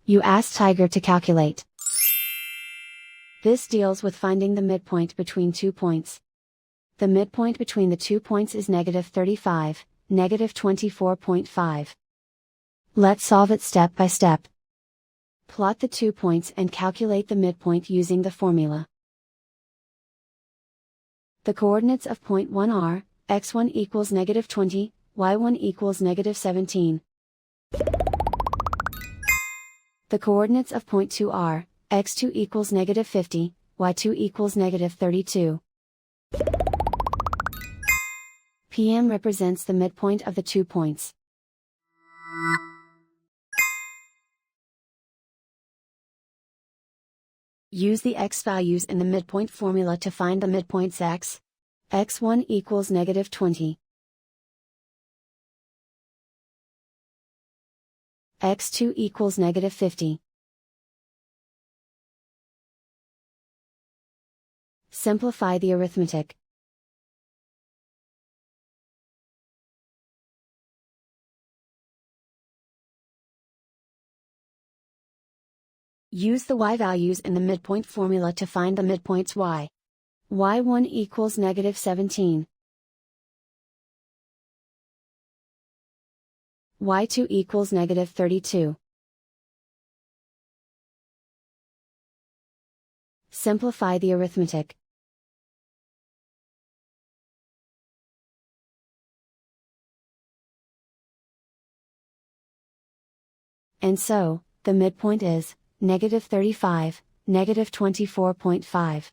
You ask Tiger to calculate. This deals with finding the midpoint between 2 points. The midpoint between the 2 points is -35, -24.5. Let's solve it step by step. Plot the 2 points and calculate the midpoint using the formula. The coordinates of point 1 are, x1 equals -20, y1 equals -17. The coordinates of point 2 are, x2 equals -50, y2 equals -32. PM represents the midpoint of the 2 points. Use the x values in the midpoint formula to find the midpoints x. x1 equals -20. x2 equals -50. Simplify the arithmetic. Use the y values in the midpoint formula to find the midpoints y. y1 equals -17. y2 equals -32. Simplify the arithmetic. And so, the midpoint is -35, -24.5.